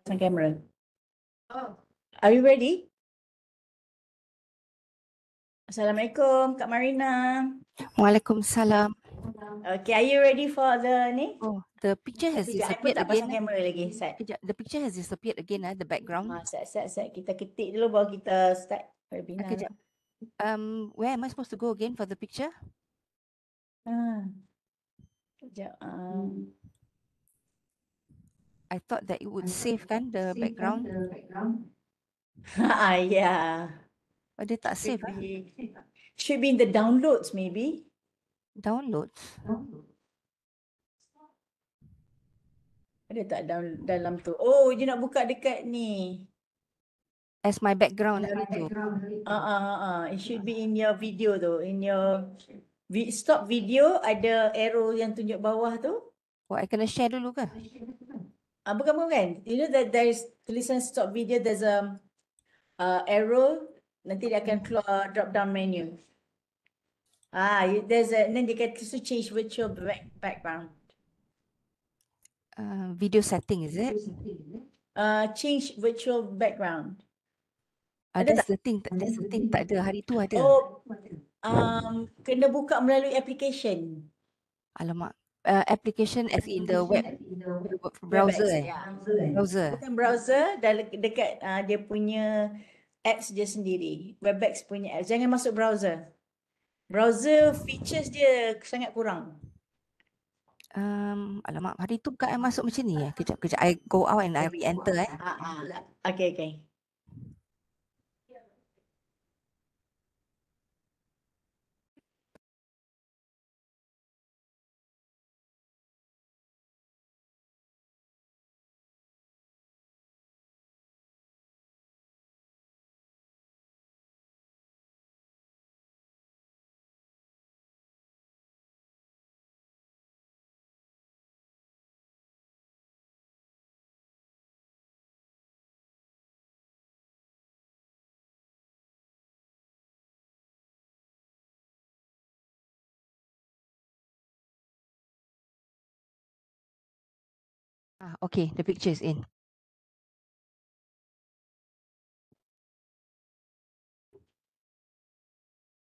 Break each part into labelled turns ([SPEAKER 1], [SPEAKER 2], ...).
[SPEAKER 1] On camera. Are you ready? Assalamualaikum, Kak Marina.
[SPEAKER 2] Waalaikumsalam.
[SPEAKER 1] Okay, are you ready for the ni?
[SPEAKER 2] Oh, the picture has
[SPEAKER 1] Sekejap, I pun
[SPEAKER 2] disappeared
[SPEAKER 1] tak pasang
[SPEAKER 2] again.
[SPEAKER 1] kamera lagi. Set.
[SPEAKER 2] The picture has disappeared again, the background.
[SPEAKER 1] Set. Kita ketik dulu baru kita start webinar.
[SPEAKER 2] Kejap. Where am I supposed to go again for the picture?
[SPEAKER 1] Kejap.
[SPEAKER 2] I thought that it would save kan the background.
[SPEAKER 1] Yeah.
[SPEAKER 2] Oh, dia tak save.
[SPEAKER 1] Should be in the downloads maybe.
[SPEAKER 2] Downloads.
[SPEAKER 1] Ada tak dalam tu? Oh, dia nak buka dekat ni.
[SPEAKER 2] As my background hari tu.
[SPEAKER 1] It should be in your video tu. In your stop video, ada arrow yang tunjuk bawah tu.
[SPEAKER 2] Oh, I kena share dulu ke?
[SPEAKER 1] Bukan. You know that there is tulisan stop video, there's a arrow, nanti dia akan keluar drop down menu. There's a, and then they can also change virtual background.
[SPEAKER 2] Video setting, is it?
[SPEAKER 1] Change virtual background.
[SPEAKER 2] That's the thing tak ada, hari tu ada.
[SPEAKER 1] Oh, kena buka melalui application.
[SPEAKER 2] Alamak. Application as in the web browser. Browser.
[SPEAKER 1] Bukan browser, dekat dia punya apps dia sendiri. Webex punya apps. Jangan masuk browser. Browser features dia sangat kurang.
[SPEAKER 2] Alamak, hari tu bukan I masuk macam ni. Kejap. I go out and I re-enter.
[SPEAKER 1] Okay.
[SPEAKER 2] Okay, the picture is in.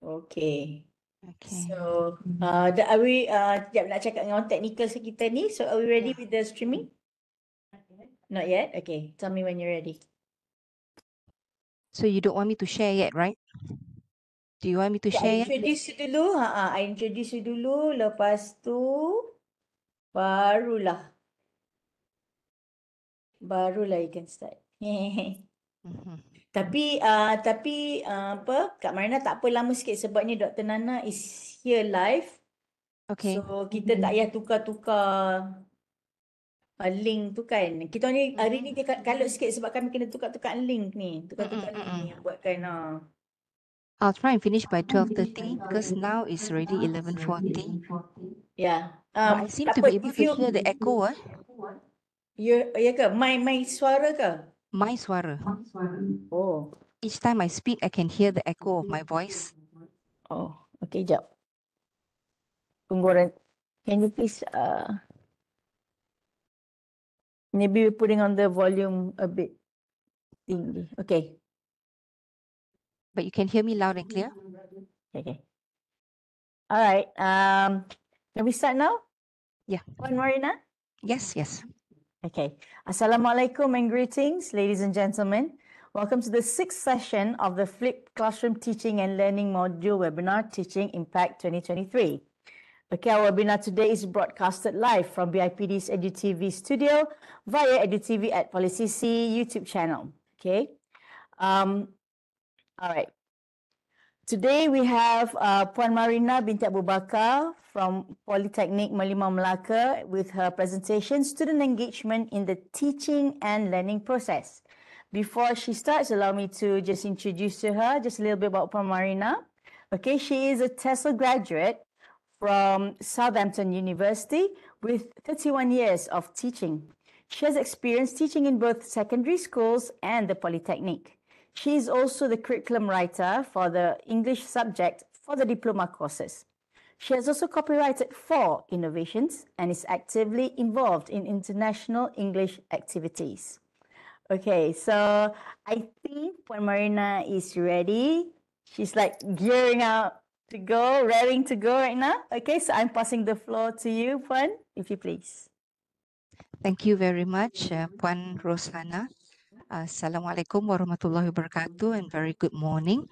[SPEAKER 1] Okay. So, are we, sekejap nak cakap dengan orang technical kita ni. So, are we ready with the streaming? Not yet? Okay, tell me when you're ready.
[SPEAKER 2] So, you don't want me to share yet, right? Do you want me to share yet?
[SPEAKER 1] I introduce you dulu. Lepas tu, barulah you can start. Tapi Kak Marina tak apa lama sikit sebabnya Dr. Nana is here live.
[SPEAKER 2] Okay.
[SPEAKER 1] So kita tak payah tukar-tukar link tu kan. Kita ni hari ni dia kalut sikit sebab kami kena tukar-tukar link ni. Tukar-tukar link ni yang buatkan.
[SPEAKER 2] I'll try and finish by 12:30 because now it's already 11:40.
[SPEAKER 1] Yeah.
[SPEAKER 2] But I seem to be able to hear the echo.
[SPEAKER 1] Ya ke? My suara ke?
[SPEAKER 2] My suara.
[SPEAKER 1] Oh.
[SPEAKER 2] Each time I speak, I can hear the echo of my voice.
[SPEAKER 1] Oh, okay, jap. Tunggu, can you please, maybe we're putting on the volume a bit tinggi. Okay.
[SPEAKER 2] But you can hear me loud and clear?
[SPEAKER 1] Okay. All right. Can we start now?
[SPEAKER 2] Yeah.
[SPEAKER 1] Puan Marina?
[SPEAKER 2] Yes.
[SPEAKER 1] Okay. Assalamualaikum and greetings, ladies and gentlemen. Welcome to the 6th session of the Flipped Classroom Teaching and Learning Module Webinar Teaching Impact 2023. Okay, our webinar today is broadcasted live from BIPD's EduTV studio via EduTV at PoliCC YouTube channel. Okay. All right. Today we have Puan Marina binti Abu Bakar from Polytechnic Merlimau Melaka with her presentation, Student Engagement in the Teaching and Learning Process. Before she starts, allow me to just introduce to her just a little bit about Puan Marina. Okay, she is a TESOL graduate from Southampton University with 31 years of teaching. She has experience teaching in both secondary schools and the Polytechnic. She is also the curriculum writer for the English subject for the diploma courses. She has also copyrighted 4 innovations and is actively involved in international English activities. Okay, so I think Puan Marina is ready. She's like gearing up to go, raring to go right now. Okay, so I'm passing the floor to you, Puan, if you please.
[SPEAKER 2] Thank you very much, Puan Rosana. Assalamualaikum warahmatullahi wabarakatuh and very good morning.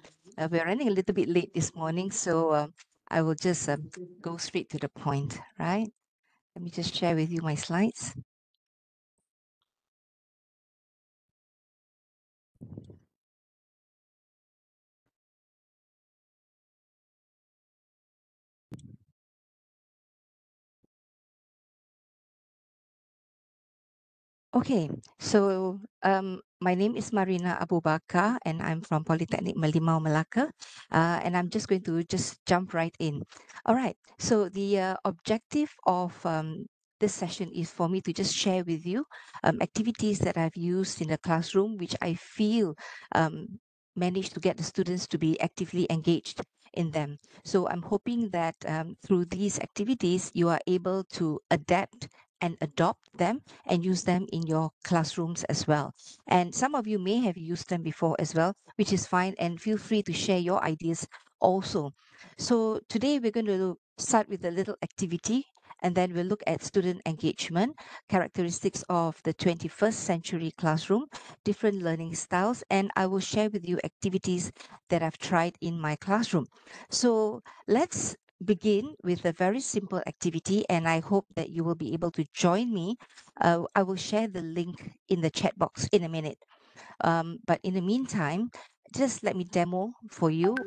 [SPEAKER 2] We're running a little bit late this morning, so I will just go straight to the point, right? Let me just share with you my slides. Okay, so my name is Marina Abu Bakar and I'm from Polytechnic Melimau, Melaka. And I'm just going to just jump right in. All right, so the objective of this session is for me to just share with you activities that I've used in the classroom, which I feel managed to get the students to be actively engaged in them. So I'm hoping that through these activities, you are able to adapt and adopt them and use them in your classrooms as well. And some of you may have used them before as well, which is fine. And feel free to share your ideas also. So today we're going to start with a little activity and then we'll look at student engagement, characteristics of the 21st century classroom, different learning styles, and I will share with you activities that I've tried in my classroom. So let's begin with a very simple activity, and I hope that you will be able to join me. I will share the link in the chat box in a minute. But in the meantime, just let me demo for you.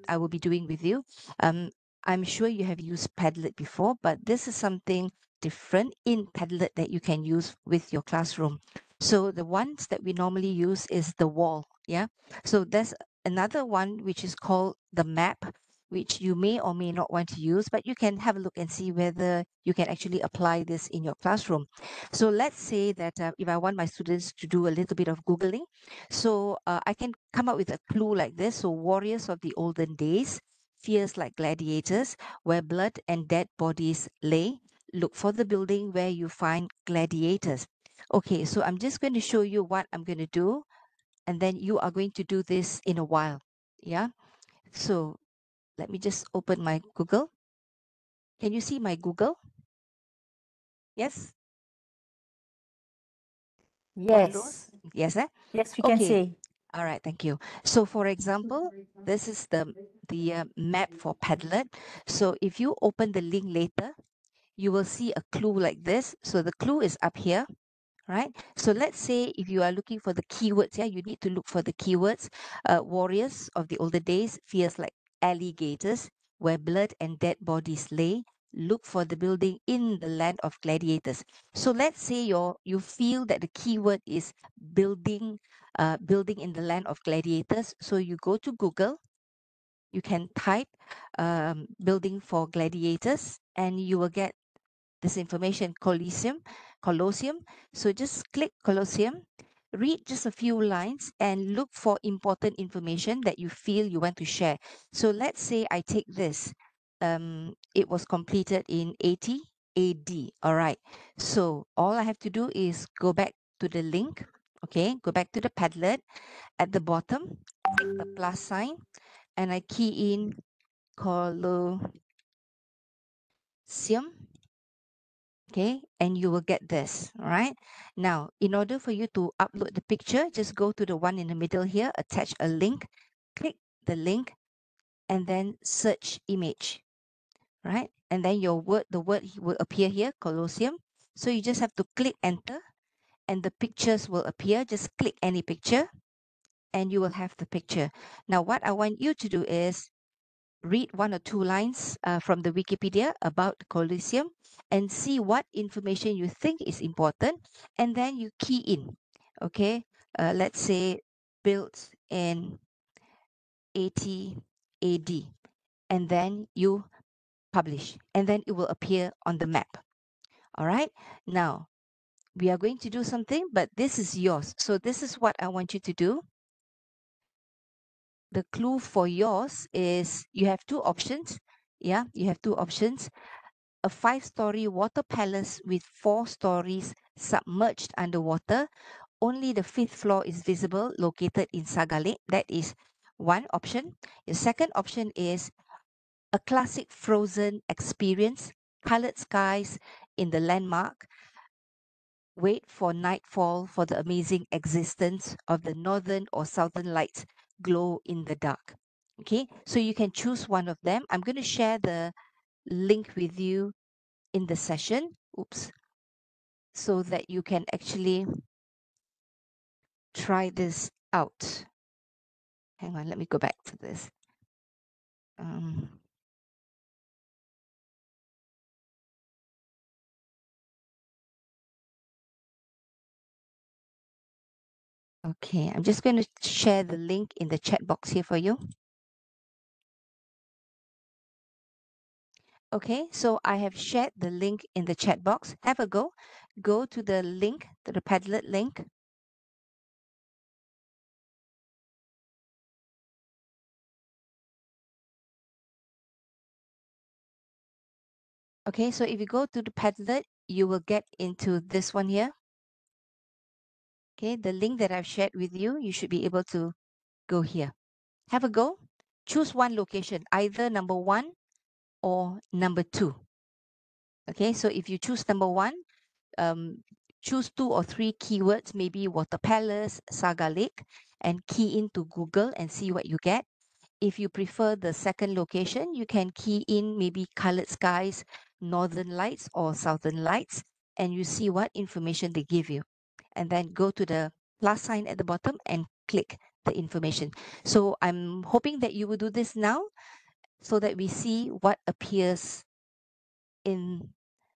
[SPEAKER 2] I will be doing with you. Um, I'm sure you have used Padlet before, but this is something different in Padlet that you can use with your classroom. So the ones that we normally use is the wall. Yeah. So there's another one which is called the map, which you may or may not want to use, but you can have a look and see whether you can actually apply this in your classroom. So let's say that if I want my students to do a little bit of Googling, so I can come up with a clue like this. So warriors of the olden days, fierce like gladiators, where blood and dead bodies lay. Look for the building where you find gladiators. Okay, so I'm just going to show you what I'm going to do, and then you are going to do this in a while. Yeah. So let me just open my Google. Can you see my Google? Yes, Puan Rose?
[SPEAKER 1] Yes.
[SPEAKER 2] Yes, eh?
[SPEAKER 1] Yes, we can
[SPEAKER 2] Okay.
[SPEAKER 1] see.
[SPEAKER 2] All right, thank you. So for example, this is the map for Padlet. So if you open the link later, you will see a clue like this. So the clue is up here, right? So let's say if you are looking for the keywords, yeah, you need to look for the keywords. Warriors of the older days, fierce like alligators, where blood and dead bodies lay. Look for the building in the land of gladiators. So let's say you feel that the keyword is building, building in the land of gladiators. So you go to Google, you can type building for gladiators, and you will get this information, Colosseum. So just click Colosseum, read just a few lines and look for important information that you feel you want to share. So let's say I take this. It was completed in 80 AD. All right. So all I have to do is go back to the link. Okay, go back to the Padlet. At the bottom, click the plus sign and I key in Colosseum. Okay, and you will get this. All right. Now, in order for you to upload the picture, just go to the one in the middle here, attach a link, click the link, and then search image. Right, and then the word will appear here, Colosseum. So you just have to click enter, and the pictures will appear. Just click any picture, and you will have the picture. Now, what I want you to do is read one or two lines from the Wikipedia about the Colosseum and see what information you think is important, and then you key in. Okay, let's say built in 80 AD, and then you publish, and then it will appear on the map. All right, now we are going to do something, but this is yours. So this is what I want you to do. The clue for yours is you have two options. Yeah, you have two options. A 5-story water palace with 4 stories submerged underwater, only the fifth floor is visible, located in Sagale. That is one option. The second option is a classic frozen experience, colored skies in the landmark. Wait for nightfall for the amazing existence of the northern or southern lights glow in the dark. Okay, so you can choose one of them. I'm going to share the link with you in the session. Oops. So that you can actually try this out. Hang on, let me go back to this. Um, okay, I'm just going to share the link in the chat box here for you. Okay, so I have shared the link in the chat box. Have a go. Go to the link, to the Padlet link. Okay, so if you go to the Padlet, you will get into this one here. Okay, the link that I've shared with you, you should be able to go here. Have a go. Choose one location, either number 1 or number 2. Okay, so if you choose number 1, choose 2 or 3 keywords, maybe Water Palace, Saga Lake, and key into Google and see what you get. If you prefer the second location, you can key in maybe colored skies, northern lights, or southern lights, and you see what information they give you. And then go to the plus sign at the bottom and click the information. So I'm hoping that you will do this now so that we see what appears in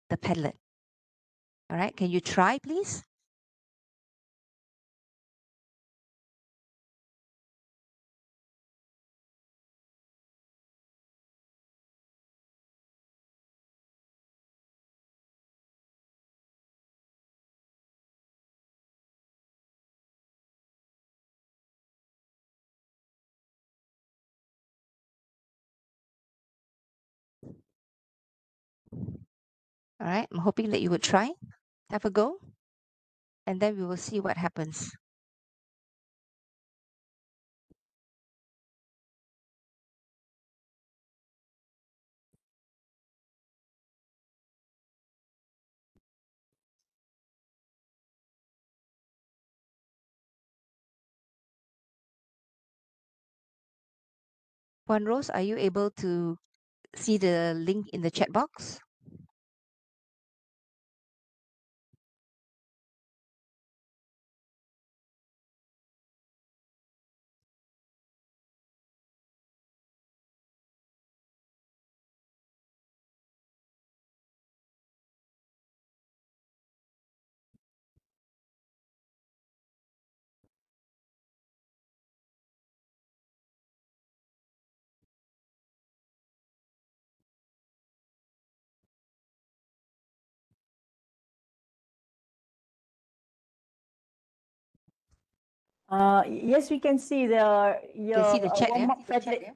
[SPEAKER 2] the Padlet. All right, can you try, please? All right, I'm hoping that you would try. Have a go, and then we will see what happens. Juan Rose, are you able to see the link in the chat box?
[SPEAKER 1] Yes, we can see
[SPEAKER 2] You can see
[SPEAKER 1] your
[SPEAKER 2] the chat, yeah?
[SPEAKER 1] warm-up Padlet.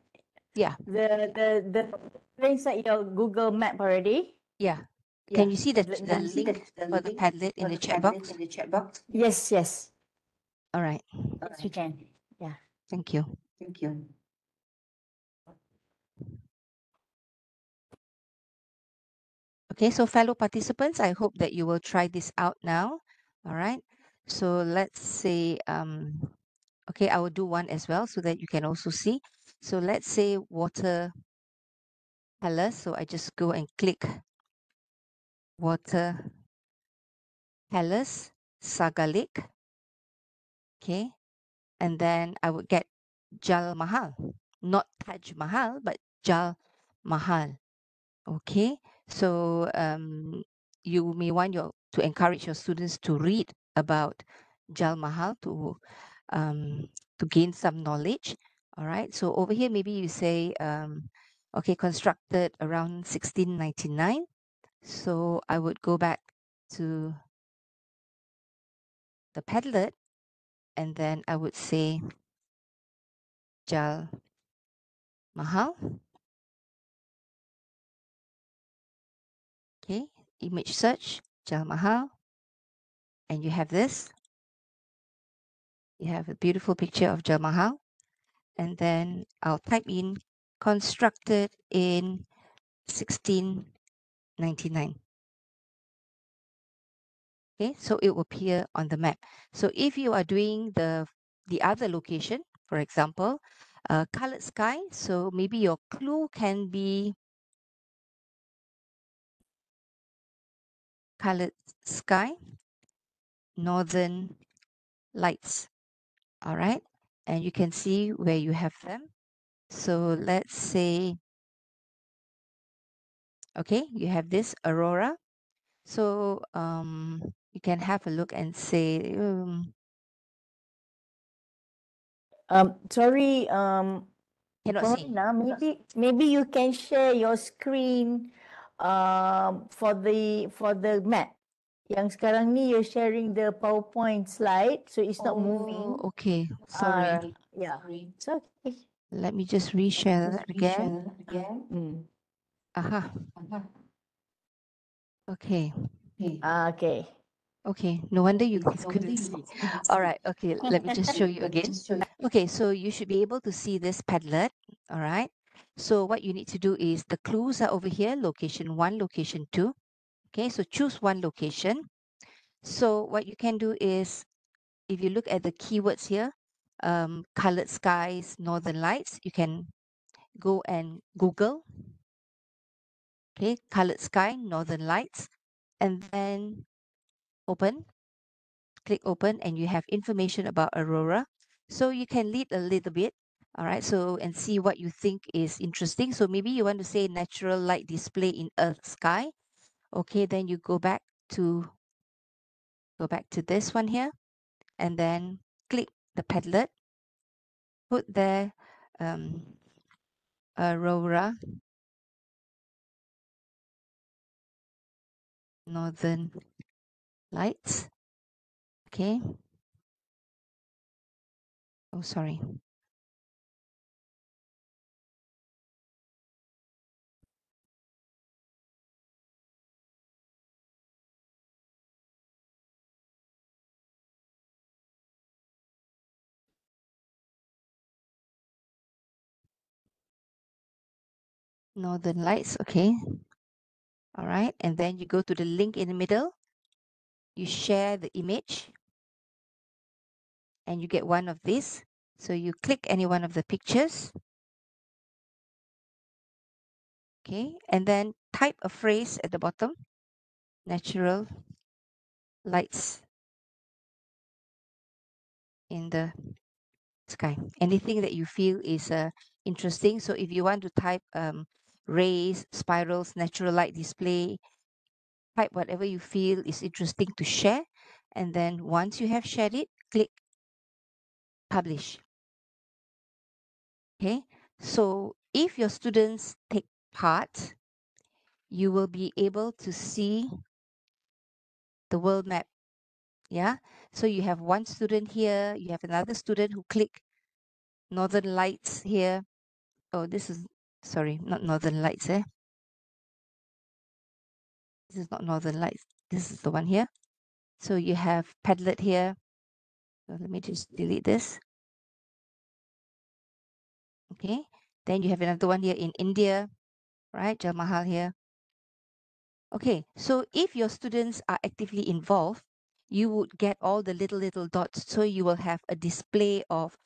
[SPEAKER 2] Yeah,
[SPEAKER 1] The inside your Google Map already.
[SPEAKER 2] yeah.
[SPEAKER 1] Yeah,
[SPEAKER 2] Can you see
[SPEAKER 1] Padlet
[SPEAKER 2] the
[SPEAKER 1] now.
[SPEAKER 2] link for the Padlet in the chat box?
[SPEAKER 1] Yes, yes,
[SPEAKER 2] All right,
[SPEAKER 1] yes, we can. Yeah.
[SPEAKER 2] thank you. Okay, so fellow participants, I hope that you will try this out now. All right. So let's say, okay, I will do one as well so that you can also see. So let's say water palace. So I just go and click water palace, Saga Lake. Okay. And then I would get Jal Mahal, not Taj Mahal, but Jal Mahal. Okay, so you may want to encourage your students to read about Jal Mahal to gain some knowledge. All right, so over here maybe you say okay, constructed around 1699. So I would go back to the Padlet and then I would say Jal Mahal. Okay, image search Jal Mahal, and you have this. You have a beautiful picture of Jal Mahal. And then I'll type in constructed in 1699. Okay, so it will appear on the map. So if you are doing the other location, for example, colored sky, so maybe your clue can be colored sky, northern lights. All right, and you can see where you have them. So let's say, okay, you have this aurora. So you can have a look and say,
[SPEAKER 1] Sorry,
[SPEAKER 2] cannot see.
[SPEAKER 1] Paulina, maybe you can share your screen for the map. Yang sekarang ni you're sharing the PowerPoint slide, so it's not
[SPEAKER 2] Oh,
[SPEAKER 1] moving.
[SPEAKER 2] okay. Sorry.
[SPEAKER 1] Yeah, it's okay.
[SPEAKER 2] Let me just reshare that again.
[SPEAKER 1] Mm.
[SPEAKER 2] Aha. Okay.
[SPEAKER 1] Okay.
[SPEAKER 2] Okay. No wonder you guys couldn't see. All right. Okay. Let me just show you again. Okay. So you should be able to see this Padlet. All right. So what you need to do is the clues are over here, location 1, location 2. Okay. So choose one location. So what you can do is, if you look at the keywords here, colored skies, northern lights, you can go and Google, okay, colored sky, northern lights, and then open, click open, and you have information about aurora. So you can lead a little bit, all right, so and see what you think is interesting. So maybe you want to say natural light display in earth sky. Okay, then you go back to this one here, and then click the Padlet, put there aurora, northern lights. Okay. Oh, sorry. Northern lights. Okay. All right. And then you go to the link in the middle. You share the image and you get one of these. So you click any one of the pictures. Okay. And then type a phrase at the bottom. Natural lights in the sky. Anything that you feel is interesting. So if you want to type rays, spirals, natural light display, type whatever you feel is interesting to share. And then once you have shared it, click publish. Okay. So if your students take part, you will be able to see the world map. Yeah. So you have one student here, you have another student who click northern lights here. Oh, this is, sorry, not northern lights, eh? This is not northern lights. This is the one here. So you have Padlet here. So let me just delete this. Okay. Then you have another one here in India, right? Jal Mahal here. Okay, so if your students are actively involved, you would get all the little dots. So you will have a display of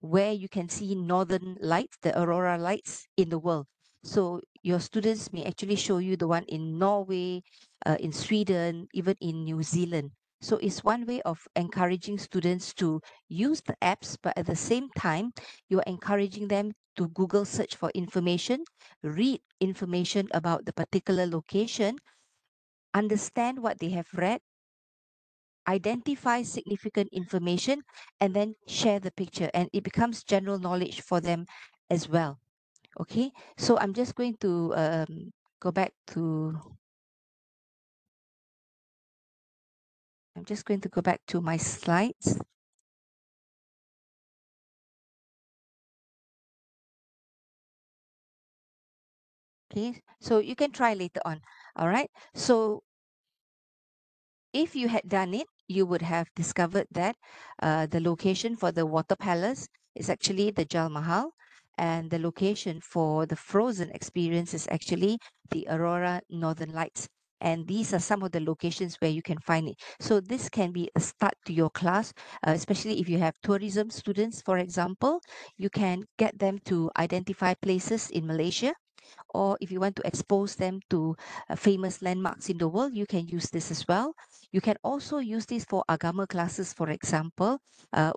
[SPEAKER 2] where you can see northern lights, the aurora lights in the world. So your students may actually show you the one in Norway, in Sweden, even in New Zealand. So it's one way of encouraging students to use the apps, but at the same time, you're encouraging them to Google search for information, read information about the particular location, understand what they have read, identify significant information, and then share the picture. And it becomes general knowledge for them as well. Okay, so I'm just going to go back to, I'm just going to go back to my slides. Okay, so you can try later on. All right, so if you had done it, you would have discovered that the location for the water palace is actually the Jal Mahal, and the location for the frozen experience is actually the Aurora Northern Lights. And these are some of the locations where you can find it. So this can be a start to your class, especially if you have tourism students, for example. You can get them to identify places in Malaysia, or if you want to expose them to famous landmarks in the world, you can use this as well. You can also use this for agama classes, for example,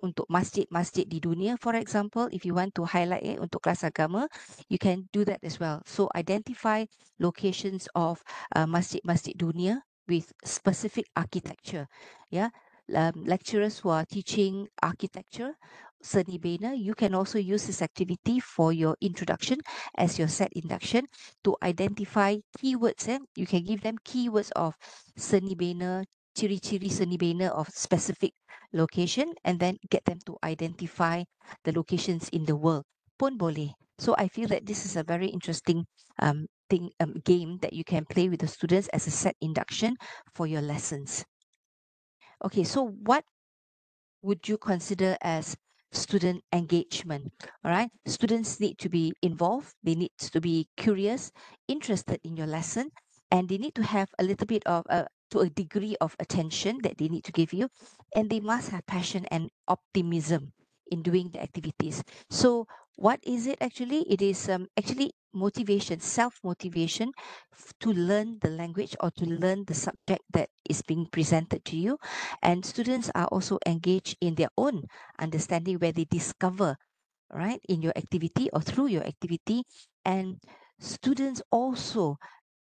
[SPEAKER 2] untuk masjid-masjid di dunia, for example, if you want to highlight it untuk kelas agama, you can do that as well. So identify locations of masjid-masjid dunia with specific architecture. Yeah. Lecturers who are teaching architecture, seni bina, you can also use this activity for your introduction as your set induction to identify keywords. You can give them keywords of seni bina, ciri-ciri seni bina of specific location, and then get them to identify the locations in the world. Pun boleh. So I feel that this is a very interesting game that you can play with the students as a set induction for your lessons. Okay, so what would you consider as student engagement? All right, students need to be involved, they need to be curious, interested in your lesson, and they need to have a little bit of to a degree of attention that they need to give you, and they must have passion and optimism in doing the activities. So what is it actually? It is actually motivation, self motivation to learn the language or to learn the subject that is being presented to you. And students are also engaged in their own understanding, where they discover, right, in your activity or through your activity. And students also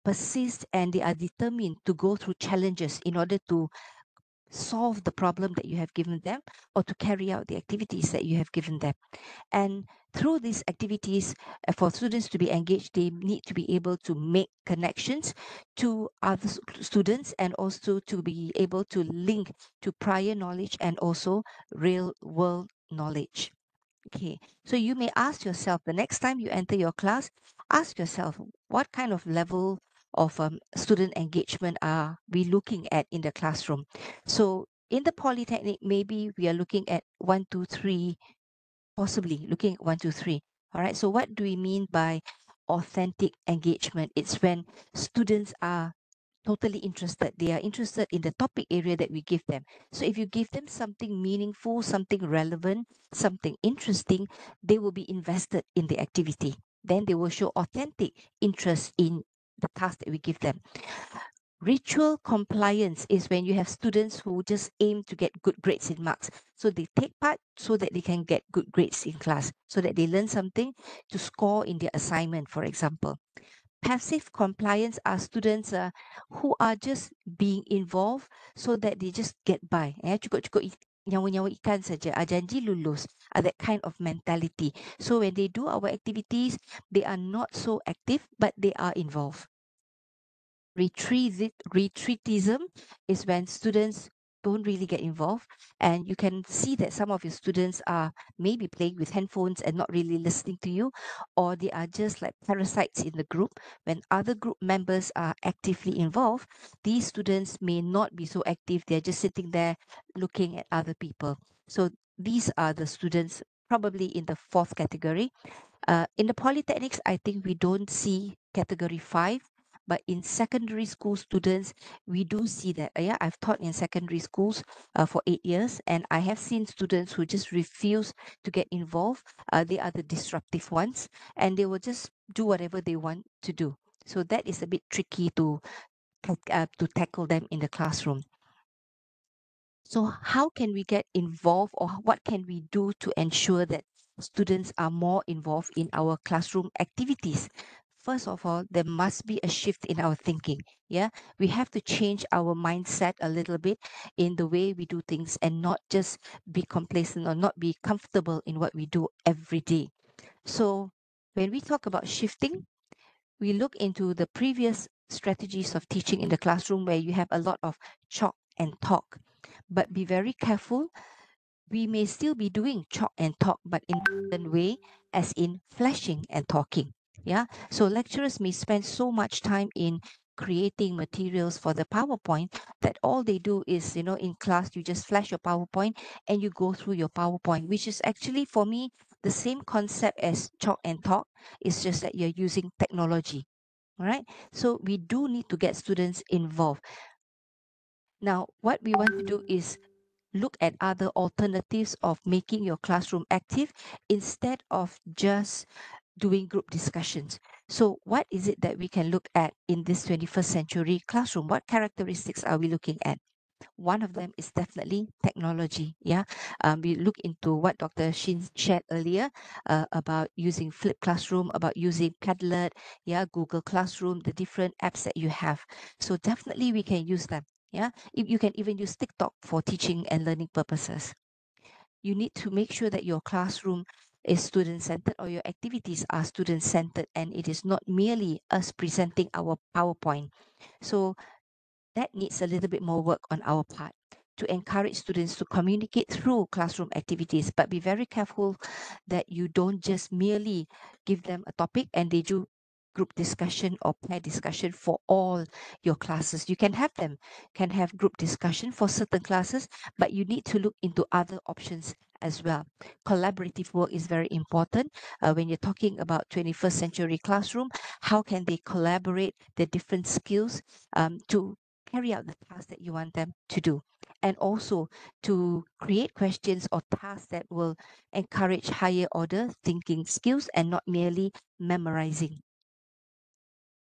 [SPEAKER 2] persist, and they are determined to go through challenges in order to solve the problem that you have given them, or to carry out the activities that you have given them. And through these activities, for students to be engaged, they need to be able to make connections to other students, and also to be able to link to prior knowledge and also real world knowledge. Okay, so you may ask yourself, the next time you enter your class, ask yourself, what kind of level of student engagement are we looking at in the classroom? So in the polytechnic, maybe we are looking at 1, 2, 3, possibly looking at 1, 2, 3. All right, so what do we mean by authentic engagement? It's when students are totally interested. They are interested in the topic area that we give them. So if you give them something meaningful, something relevant, something interesting, they will be invested in the activity. Then they will show authentic interest in the task that we give them. Ritual compliance is when you have students who just aim to get good grades in marks. So they take part so that they can get good grades in class, so that they learn something to score in their assignment, for example. Passive compliance are students who are just being involved so that they just get by. Cukup-cukup nyawa-nyawa ikan saja, janji lulus, that kind of mentality. So when they do our activities, they are not so active, but they are involved. Retreatism is when students don't really get involved, and you can see that some of your students are maybe playing with handphones and not really listening to you, or they are just like parasites in the group. When other group members are actively involved, these students may not be so active, they're just sitting there looking at other people. So these are the students probably in the fourth category. In the polytechnics, I think we don't see category 5, but in secondary school students, we do see that. Yeah, I've taught in secondary schools for 8 years, and I have seen students who just refuse to get involved. They are the disruptive ones, and they will just do whatever they want to do. So that is a bit tricky to tackle them in the classroom. So how can we get involved, or what can we do to ensure that students are more involved in our classroom activities? First of all, there must be a shift in our thinking. Yeah, we have to change our mindset a little bit in the way we do things, and not just be complacent or not be comfortable in what we do every day. So when we talk about shifting, we look into the previous strategies of teaching in the classroom, where you have a lot of chalk and talk. But be very careful. We may still be doing chalk and talk, but in a different way, as in flashing and talking. Yeah. So lecturers may spend so much time in creating materials for the PowerPoint, that all they do is, in class, you just flash your PowerPoint and you go through your PowerPoint, which is actually for me the same concept as chalk and talk. It's just that you're using technology. All right. So we do need to get students involved. Now, what we want to do is look at other alternatives of making your classroom active instead of just doing group discussions. So, what is it that we can look at in this 21st century classroom? What characteristics are we looking at? One of them is definitely technology. Yeah, we look into what Dr. Shin shared earlier about using Flip Classroom, about using Padlet, yeah, Google Classroom, the different apps that you have. So definitely we can use them. Yeah, if you can even use TikTok for teaching and learning purposes. You need to make sure that your classroom is student centered or your activities are student centered and it is not merely us presenting our PowerPoint. So that needs a little bit more work on our part to encourage students to communicate through classroom activities, but be very careful that you don't just merely give them a topic and they do group discussion or pair discussion for all your classes. You can have group discussion for certain classes, but you need to look into other options as well. Collaborative work is very important when you're talking about 21st century classroom. How can they collaborate the different skills to carry out the task that you want them to do, and also to create questions or tasks that will encourage higher order thinking skills and not merely memorizing.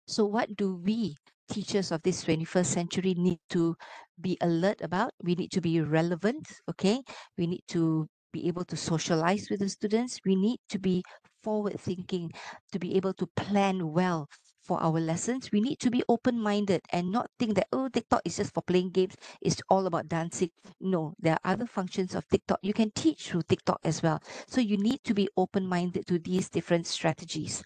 [SPEAKER 2] So, what do we, teachers of this 21st century, need to be alert about? We need to be relevant, okay? We need to be able to socialize with the students. We need to be forward thinking, to be able to plan well for our lessons. We need to be open minded and not think that, oh, TikTok is just for playing games, it's all about dancing. No, there are other functions of TikTok. You can teach through TikTok as well. So, you need to be open minded to these different strategies.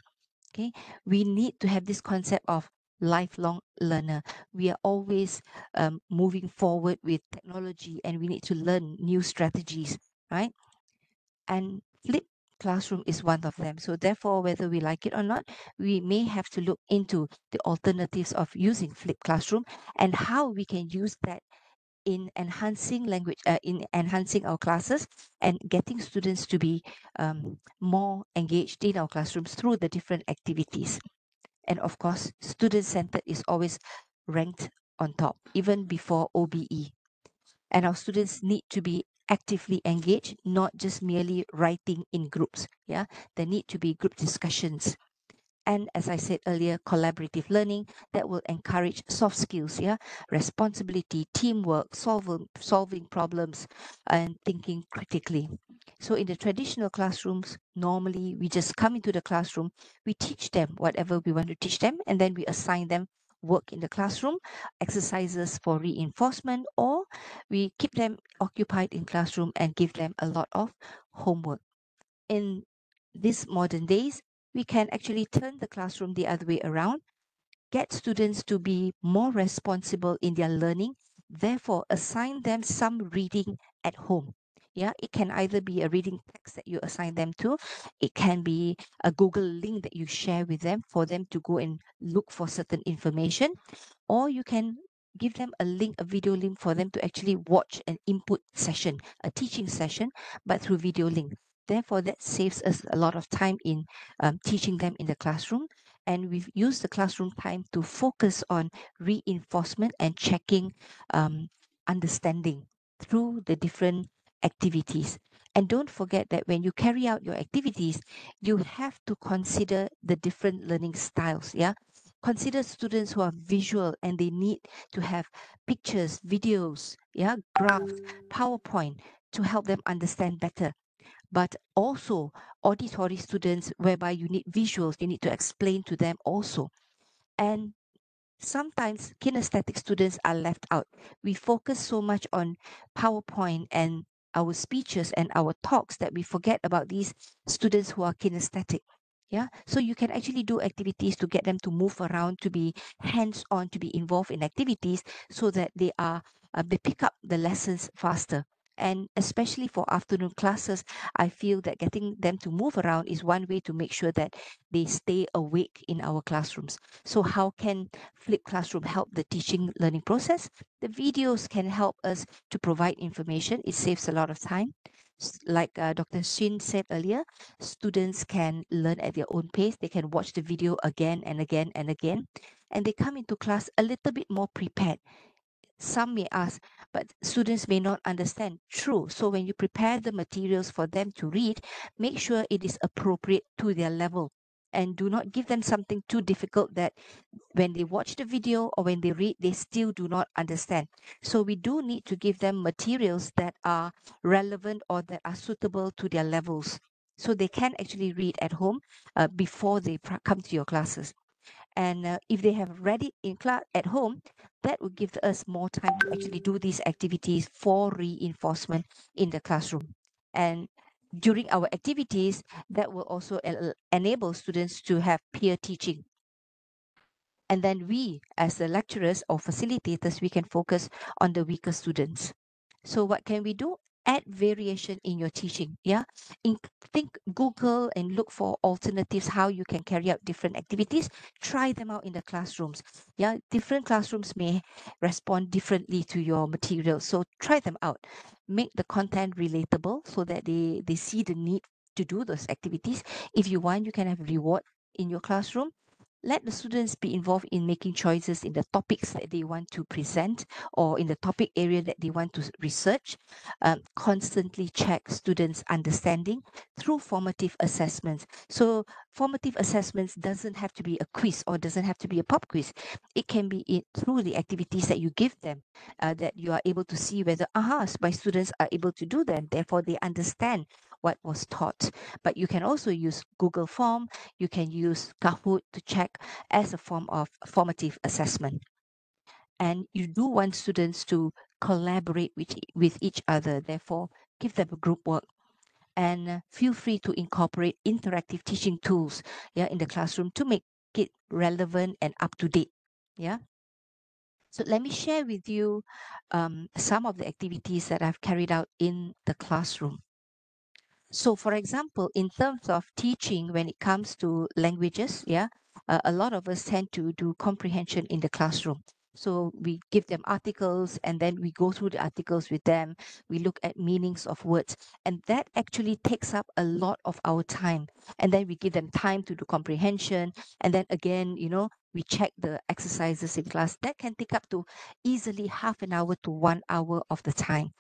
[SPEAKER 2] Okay, we need to have this concept of lifelong learner. We are always moving forward with technology and we need to learn new strategies, right? And flip classroom is one of them. So therefore, whether we like it or not, we may have to look into the alternatives of using flip classroom and how we can use that in enhancing language, in enhancing our classes and getting students to be more engaged in our classrooms through the different activities. And of course, student centered is always ranked on top, even before OBE. And our students need to be actively engaged, not just merely writing in groups. Yeah, there need to be group discussions, and as I said earlier, collaborative learning that will encourage soft skills, yeah, responsibility, teamwork, solving problems, and thinking critically. So in the traditional classrooms, normally we just come into the classroom, we teach them whatever we want to teach them, and then we assign them work in the classroom, exercises for reinforcement, or we keep them occupied in classroom and give them a lot of homework. In these modern days, we can actually turn the classroom the other way around, get students to be more responsible in their learning, therefore assign them some reading at home. Yeah, it can either be a reading text that you assign them to, it can be a Google link that you share with them for them to go and look for certain information, or you can give them a link, a video link for them to actually watch an input session, a teaching session, but through video link. Therefore, that saves us a lot of time in teaching them in the classroom. And we've used the classroom time to focus on reinforcement and checking understanding through the different activities. And don't forget that when you carry out your activities, you have to consider the different learning styles. Yeah, consider students who are visual and they need to have pictures, videos, yeah, graphs, PowerPoint to help them understand better. But also auditory students whereby you need visuals, you need to explain to them also. And sometimes kinesthetic students are left out. We focus so much on PowerPoint and our speeches and our talks that we forget about these students who are kinesthetic. Yeah, so you can actually do activities to get them to move around, to be hands on, to be involved in activities so that they pick up the lessons faster. And especially for afternoon classes, I feel that getting them to move around is one way to make sure that they stay awake in our classrooms. So how can flipped classroom help the teaching learning process? The videos can help us to provide information. It saves a lot of time. Like Dr. Shin said earlier, students can learn at their own pace. They can watch the video again and again and again, and they come into class a little bit more prepared. Some may ask, but students may not understand. True. So when you prepare the materials for them to read, make sure it is appropriate to their level. And do not give them something too difficult that when they watch the video or when they read, they still do not understand. So we do need to give them materials that are relevant or that are suitable to their levels. So they can actually read at home before they come to your classes. And if they have read it in class at home, that will give us more time to actually do these activities for reinforcement in the classroom. And during our activities, that will also enable students to have peer teaching. And then we, as the lecturers or facilitators, we can focus on the weaker students. So what can we do? Add variation in your teaching. Yeah. In, think Google and look for alternatives how you can carry out different activities. Try them out in the classrooms. Yeah. Different classrooms may respond differently to your material. So try them out. Make the content relatable so that they see the need to do those activities. If you want, you can have reward in your classroom. Let the students be involved in making choices in the topics that they want to present or in the topic area that they want to research. Constantly check students' understanding through formative assessments. So formative assessments doesn't have to be a quiz or doesn't have to be a pop quiz. It can be through the activities that you give them that you are able to see whether, my students are able to do them. Therefore, they understand what was taught. But you can also use Google Form. You can use Kahoot to check as a form of formative assessment. And you do want students to collaborate with each other. Therefore, give them a group work. And feel free to incorporate interactive teaching tools, yeah, in the classroom to make it relevant and up to date. Yeah. So let me share with you some of the activities that I've carried out in the classroom. So, for example, in terms of teaching, when it comes to languages, yeah, a lot of us tend to do comprehension in the classroom. So we give them articles and then we go through the articles with them. We look at meanings of words, and that actually takes up a lot of our time. And then we give them time to do comprehension. And then again, we check the exercises in class. That can take up to easily half an hour to 1 hour of the time.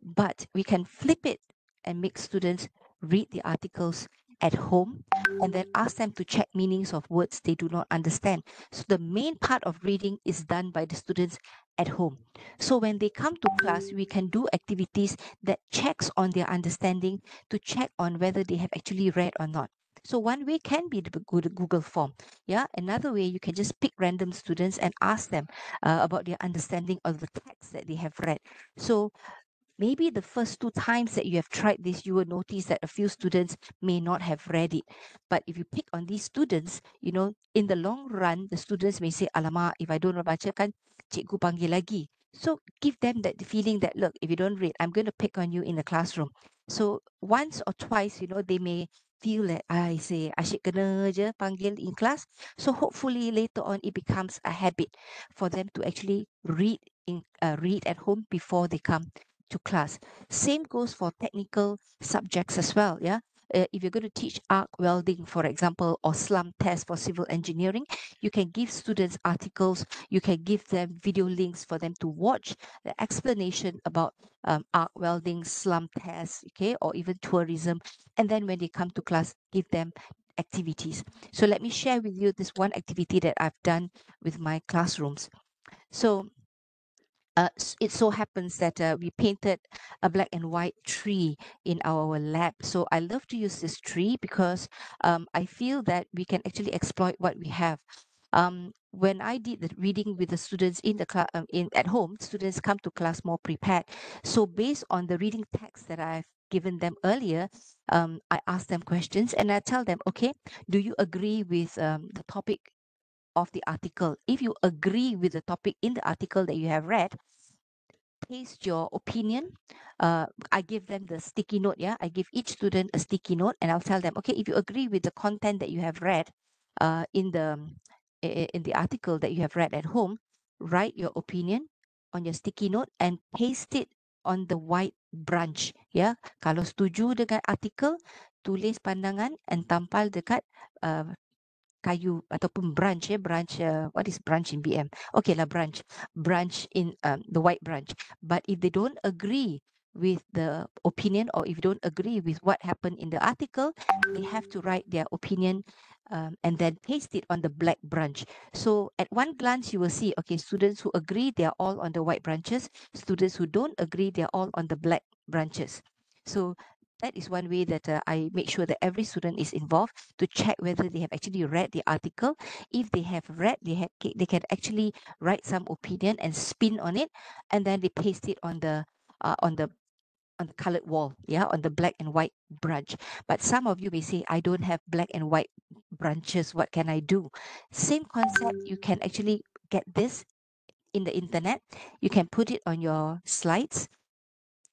[SPEAKER 2] But we can flip it and make students read the articles at home and then ask them to check meanings of words they do not understand. So the main part of reading is done by the students at home. So when they come to class, we can do activities that checks on their understanding to check on whether they have actually read or not. So one way can be the Google form. Yeah. Another way, you can just pick random students and ask them about their understanding of the text that they have read. So maybe the first two times that you have tried this, you will notice that a few students may not have read it. But if you pick on these students, in the long run, the students may say, Alamak, if I don't baca kan, cikgu panggil lagi. So give them that feeling that, look, if you don't read, I'm going to pick on you in the classroom. So once or twice, they may feel that I say, asyik kena je panggil in class. So hopefully later on, it becomes a habit for them to actually read at home before they come to class. Same goes for technical subjects as well. Yeah. If you're going to teach arc welding, for example, or slump test for civil engineering, you can give students articles, you can give them video links for them to watch the explanation about arc welding, slump test, okay, or even tourism. And then when they come to class, give them activities. So let me share with you this one activity that I've done with my classrooms. So it so happens that we painted a black and white tree in our lab. So I love to use this tree because I feel that we can actually exploit what we have. When I did the reading with the students in the class, in at home, students come to class more prepared. So based on the reading text that I've given them earlier, I ask them questions and I tell them, okay, do you agree with the topic of the article? If you agree with the topic in the article that you have read, paste your opinion. I give them the sticky note. Yeah, I give each student a sticky note, and I'll tell them, okay, if you agree with the content that you have read, in the article that you have read at home, write your opinion on your sticky note and paste it on the white branch. Yeah, kalau setuju dengan artikel, tulis pandangan and tampal dekat uh, kayu ataupun branch, branch, what is branch in BM? Okay lah, branch in the white branch. But if they don't agree with the opinion, or if you don't agree with what happened in the article, they have to write their opinion, and then paste it on the black branch. So at one glance you will see, okay, students who agree, they are all on the white branches. Students who don't agree, they are all on the black branches. So that is one way that I make sure that every student is involved to check whether they have actually read the article. If they have read, they can actually write some opinion and spin on it, and then they paste it on the uh, on the on the colored wall, yeah, on the black and white branch. But some of you may say, I don't have black and white branches, what can I do? Same concept, you can actually get this in the internet. You can put it on your slides,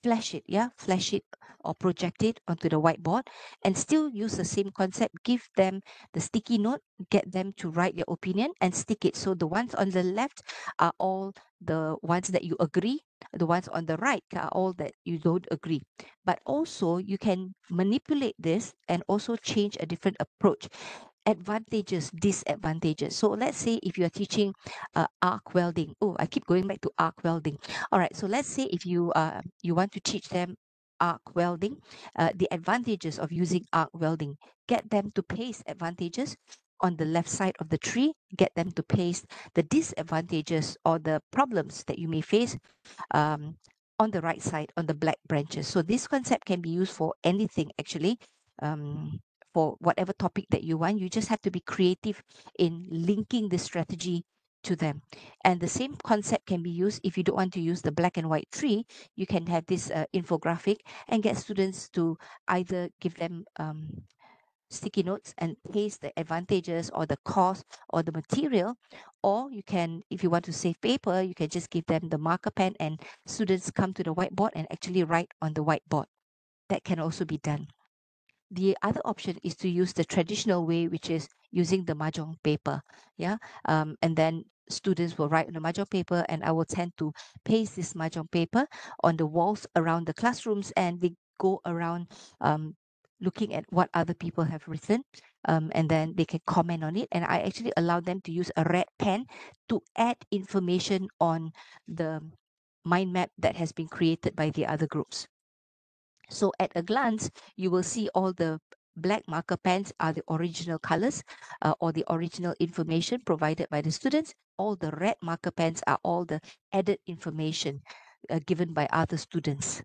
[SPEAKER 2] flash it, yeah, flash it or project it onto the whiteboard, and still use the same concept. Give them the sticky note, get them to write their opinion and stick it. So the ones on the left are all the ones that you agree, the ones on the right are all that you don't agree. But also you can manipulate this and also change a different approach. Advantages, disadvantages. So let's say if you are teaching arc welding. Oh, I keep going back to arc welding. All right, so let's say if you want to teach them arc welding, the advantages of using arc welding, get them to paste advantages on the left side of the tree, get them to paste the disadvantages or the problems that you may face, um, on the right side on the black branches. So this concept can be used for anything actually. For whatever topic that you want, you just have to be creative in linking the strategy to them. And the same concept can be used if you don't want to use the black and white tree. You can have this infographic and get students to either give them sticky notes and paste the advantages or the cost or the material, or you can, if you want to save paper, you can just give them the marker pen and students come to the whiteboard and actually write on the whiteboard. That can also be done. The other option is to use the traditional way, which is using the mahjong paper. Yeah. And then students will write on the mahjong paper, and I will tend to paste this mahjong paper on the walls around the classrooms, and they go around looking at what other people have written, and then they can comment on it. And I actually allow them to use a red pen to add information on the mind map that has been created by the other groups. So at a glance, you will see all the black marker pens are the original colors, or the original information provided by the students. All the red marker pens are all the added information given by other students.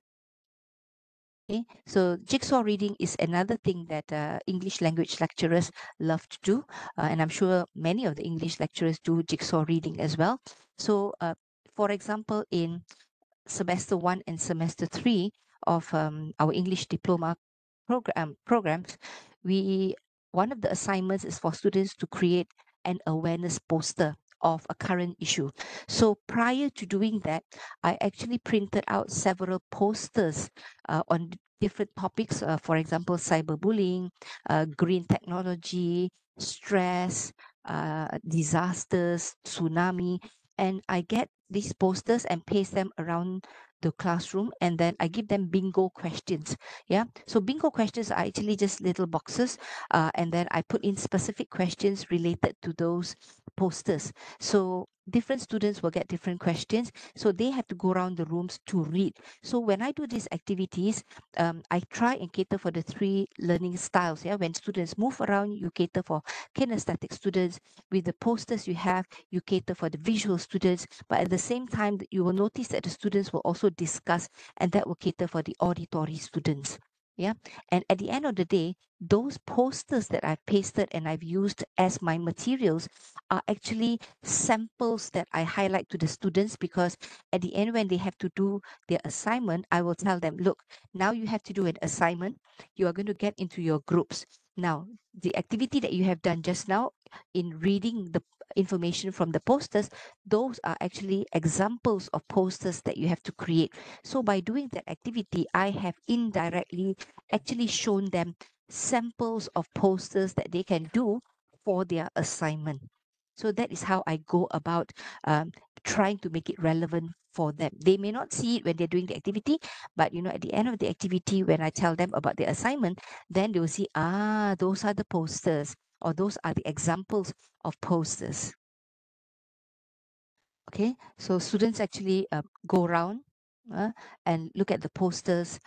[SPEAKER 2] Okay, so jigsaw reading is another thing that English language lecturers love to do, and I'm sure many of the English lecturers do jigsaw reading as well. So, for example, in semester 1 and semester 3 of our English diploma programs, we one of the assignments is for students to create an awareness poster of a current issue. So prior to doing that, I actually printed out several posters on different topics, for example, cyberbullying, green technology, stress, disasters, tsunami, and I get these posters and paste them around the classroom, and then I give them bingo questions. Yeah, so bingo questions are actually just little boxes, and then I put in specific questions related to those posters. So different students will get different questions, so they have to go around the rooms to read. So when I do these activities, I try and cater for the three learning styles. Yeah, when students move around, you cater for kinesthetic students. With the posters you have, you cater for the visual students, but at the same time you will notice that the students will also discuss, and that will cater for the auditory students. Yeah, and at the end of the day, those posters that I've pasted and I've used as my materials are actually samples that I highlight to the students, because at the end when they have to do their assignment, I will tell them, look, now you have to do an assignment. You are going to get into your groups. Now, the activity that you have done just now in reading information from the posters, those are actually examples of posters that you have to create. So by doing that activity, I have indirectly actually shown them samples of posters that they can do for their assignment. So that is how I go about trying to make it relevant for them. They may not see it when they're doing the activity, but at the end of the activity, when I tell them about the assignment, then they will see, those are the posters, or those are the examples of posters. Okay, so students actually go around uh, and look at the posters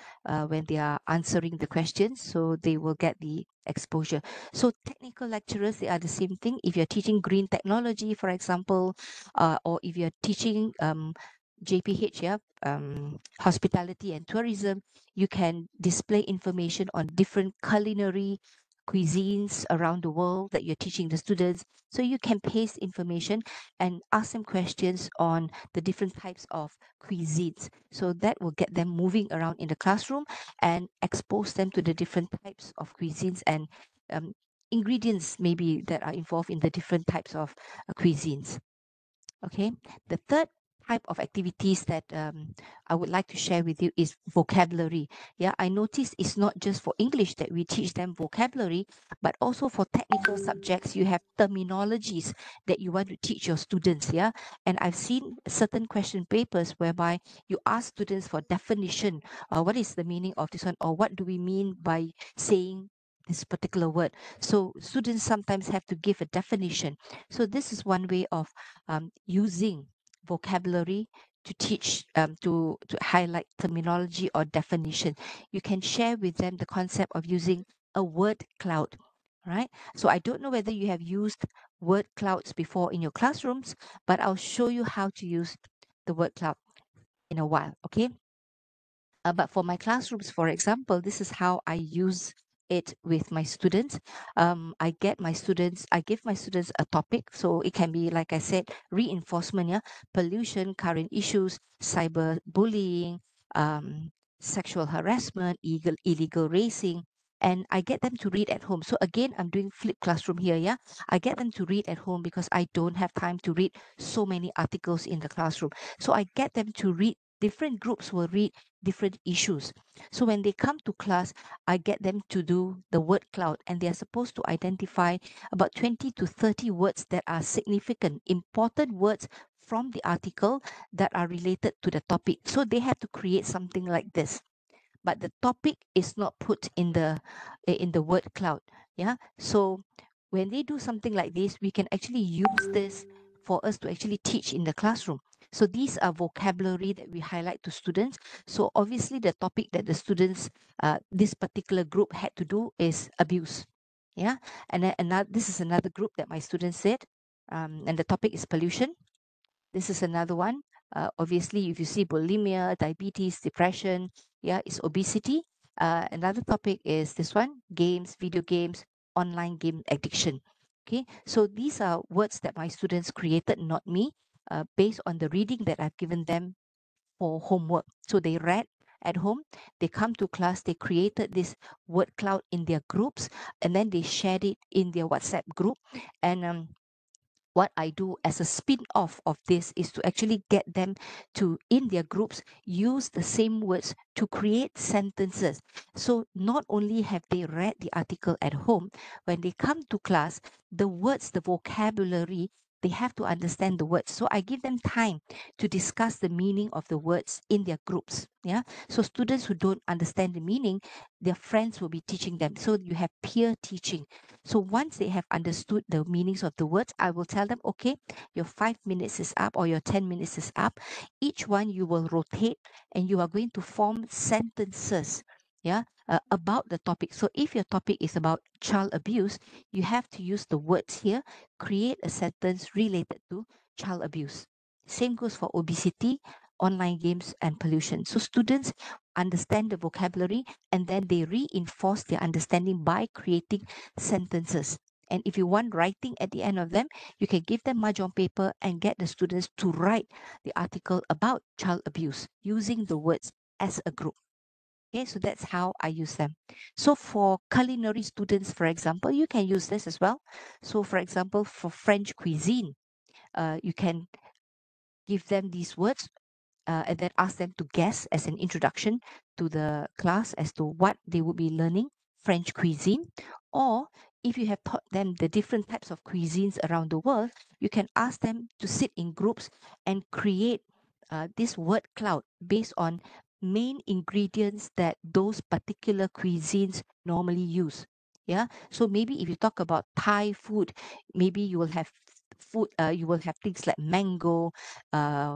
[SPEAKER 2] when they are answering the questions, so they will get the exposure. So technical lecturers, they are the same thing. If you're teaching green technology, for example, or if you're teaching JPH, hospitality and tourism, you can display information on different culinary cuisines around the world that you're teaching the students. So you can paste information and ask them questions on the different types of cuisines. So that will get them moving around in the classroom and expose them to the different types of cuisines and ingredients maybe that are involved in the different types of cuisines. Okay, the third type of activities that I would like to share with you is vocabulary. Yeah, I noticed it's not just for English that we teach them vocabulary, but also for technical subjects, you have terminologies that you want to teach your students. Yeah, and I've seen certain question papers whereby you ask students for definition. What is the meaning of this one, or what do we mean by saying this particular word? So students sometimes have to give a definition. So this is one way of using vocabulary to teach to highlight terminology or definition. You can share with them the concept of using a word cloud, right? So I don't know whether you have used word clouds before in your classrooms, but I'll show you how to use the word cloud in a while. Okay, but for my classrooms, for example, this is how I use it with my students. I give my students a topic. So it can be, like I said, reinforcement, yeah, pollution, current issues, cyber bullying, sexual harassment, illegal racing. And I get them to read at home. So again, I'm doing flip classroom here, yeah. I get them to read at home because I don't have time to read so many articles in the classroom. So I get them to read. Different groups will read different issues. So when they come to class, I get them to do the word cloud, and they are supposed to identify about 20 to 30 words that are significant, important words from the article that are related to the topic. So they have to create something like this, but the topic is not put in the word cloud. Yeah, so when they do something like this, we can actually use this for us to actually teach in the classroom. So these are vocabulary that we highlight to students. So obviously the topic that the students this particular group had to do is abuse. Yeah, and then another, this is another group that my students said, and the topic is pollution. This is another one. Obviously, if you see bulimia, diabetes, depression, yeah, it's obesity. Another topic is this one: games, video games, online game addiction. Okay, so these are words that my students created, not me, based on the reading that I've given them for homework. So they read at home, they come to class, they created this word cloud in their groups, and then they shared it in their WhatsApp group. And what I do as a spin-off of this is to actually get them to, in their groups, use the same words to create sentences. So not only have they read the article at home, when they come to class, the words, the vocabulary, they have to understand the words. So I give them time to discuss the meaning of the words in their groups. Yeah. So students who don't understand the meaning, their friends will be teaching them. So you have peer teaching. So once they have understood the meanings of the words, I will tell them, okay, your 5 minutes is up or your 10 minutes is up. Each one you will rotate and you are going to form sentences. Yeah, about the topic. So if your topic is about child abuse, you have to use the words here, create a sentence related to child abuse. Same goes for obesity, online games, and pollution. So students understand the vocabulary and then they reinforce their understanding by creating sentences. And if you want writing at the end of them, you can give them mahjong paper and get the students to write the article about child abuse using the words as a group. Okay, so that's how I use them. So for culinary students, for example, you can use this as well. So for example, for French cuisine, you can give them these words and then ask them to guess as an introduction to the class as to what they would be learning French cuisine. Or if you have taught them the different types of cuisines around the world, you can ask them to sit in groups and create this word cloud based on main ingredients that those particular cuisines normally use. Yeah. So maybe if you talk about Thai food, maybe you will have food, you will have things like mango,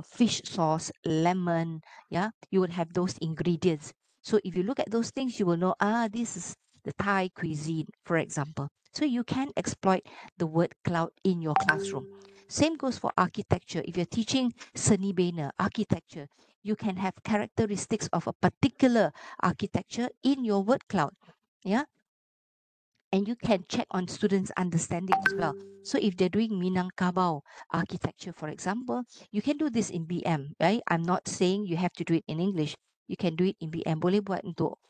[SPEAKER 2] fish sauce, lemon. Yeah, you would have those ingredients. So if you look at those things, you will know, this is the Thai cuisine, for example. So you can exploit the word cloud in your classroom. Same goes for architecture. If you're teaching Seni Bena architecture, you can have characteristics of a particular architecture in your word cloud. Yeah, and you can check on students' understanding as well. So if they're doing Minangkabau architecture, for example, you can do this in BM, right? I'm not saying you have to do it in English. You can do it in BM. Boleh buat untuk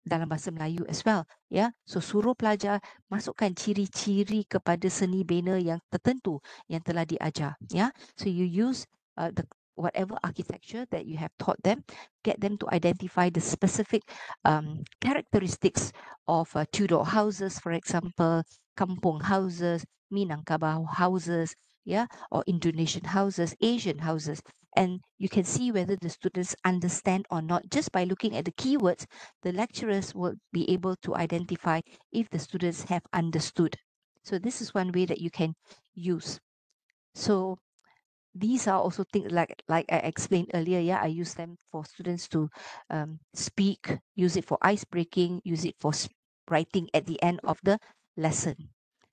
[SPEAKER 2] dalam bahasa Melayu as well. Ya, so suruh pelajar masukkan ciri-ciri kepada seni bina yang tertentu yang telah diajar. Ya, so you use the whatever architecture that you have taught them, get them to identify the specific characteristics of Tudor houses, for example, kampung houses, Minangkabau houses, yeah, or Indonesian houses, Asian houses. And you can see whether the students understand or not just by looking at the keywords. The lecturers will be able to identify if the students have understood. So this is one way that you can use. So these are also things like I explained earlier. Yeah, I use them for students to speak, use it for ice breaking, use it for writing at the end of the lesson.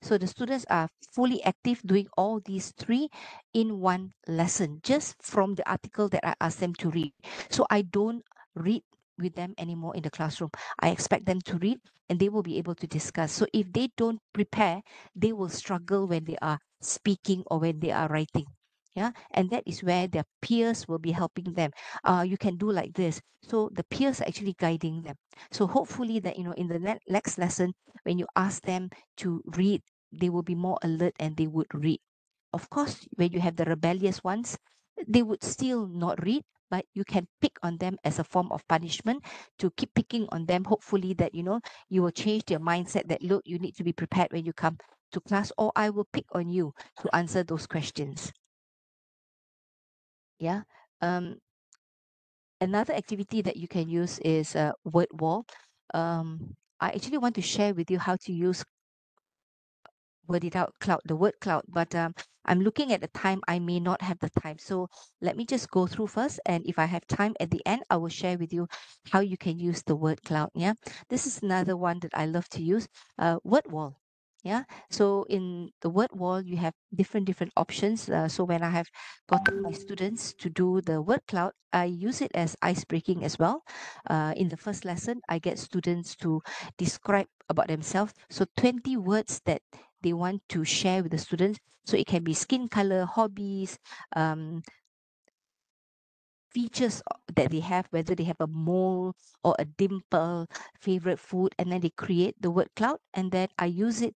[SPEAKER 2] So the students are fully active doing all these three in one lesson, just from the article that I asked them to read. So I don't read with them anymore in the classroom. I expect them to read and they will be able to discuss. So if they don't prepare, they will struggle when they are speaking or when they are writing. Yeah, and that is where their peers will be helping them. You can do like this, so the peers are actually guiding them. So hopefully that in the next lesson, when you ask them to read, they will be more alert and they would read. Of course, when you have the rebellious ones, they would still not read, but you can pick on them as a form of punishment to keep picking on them. Hopefully that you will change their mindset that, look, you need to be prepared when you come to class, or I will pick on you to answer those questions. Yeah. Um, Another activity that you can use is word wall. I actually want to share with you how to use word it out cloud, the word cloud, but I'm looking at the time. I may not have the time, so let me just go through first, and if I have time at the end, I will share with you how you can use the word cloud. Yeah, this is another one that I love to use. Word wall. Yeah, so in the word wall you have different options. So when I have gotten my students to do the word cloud, I use it as ice breaking as well. In the first lesson, I get students to describe about themselves, so 20 words that they want to share with the students. So it can be skin color, hobbies, um, features that they have, whether they have a mole or a dimple, favorite food, and then they create the word cloud, and then I use it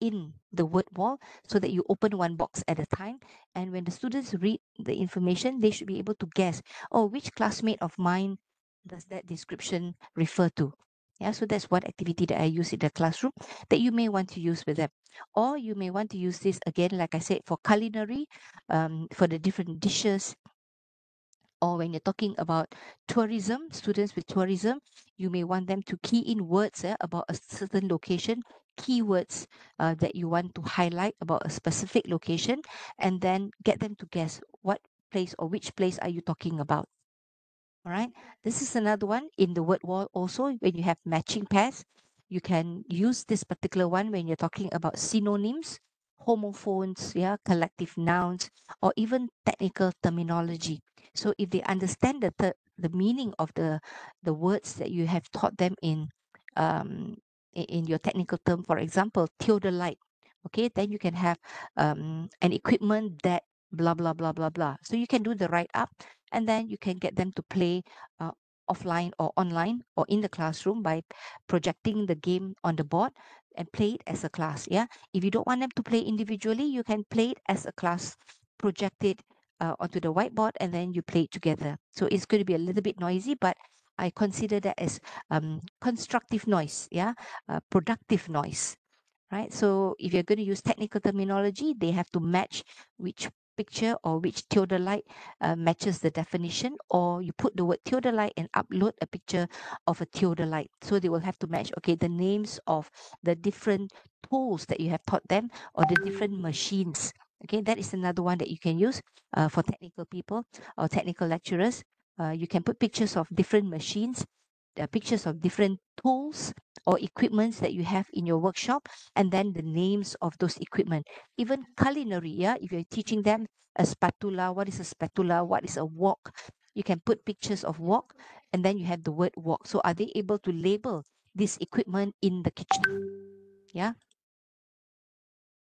[SPEAKER 2] in the word wall so that you open one box at a time. And when the students read the information, they should be able to guess, oh, which classmate of mine does that description refer to? Yeah, so that's one activity that I use in the classroom that you may want to use with them. Or you may want to use this again, like I said, for culinary, for the different dishes, or when you're talking about tourism, students with tourism, you may want them to key in words about a certain location, keywords that you want to highlight about a specific location, and then get them to guess what place or which place are you talking about. All right. This is another one in the word wall also. When you have matching pairs, you can use this particular one when you're talking about synonyms, homophones, yeah, collective nouns, or even technical terminology. So if they understand the meaning of the words that you have taught them um in your technical term, for example, theodolite, okay, then you can have an equipment that blah blah blah blah blah. So you can do the write up, and then you can get them to play offline or online or in the classroom by projecting the game on the board and play it as a class. Yeah. If you don't want them to play individually, you can play it as a class, project it onto the whiteboard, and then you play it together. So it's going to be a little bit noisy, but I consider that as constructive noise, yeah, productive noise, right? So if you're going to use technical terminology, they have to match which picture or which theodolite matches the definition, or you put the word theodolite and upload a picture of a theodolite. So they will have to match, okay, the names of the different tools that you have taught them or the different machines. Okay, that is another one that you can use for technical people or technical lecturers. You can put pictures of different machines, pictures of different tools or equipments that you have in your workshop, and then the names of those equipment. Even culinary, yeah, if you're teaching them a spatula, what is a spatula, what is a wok, you can put pictures of wok, and then you have the word wok. So are they able to label this equipment in the kitchen? Yeah,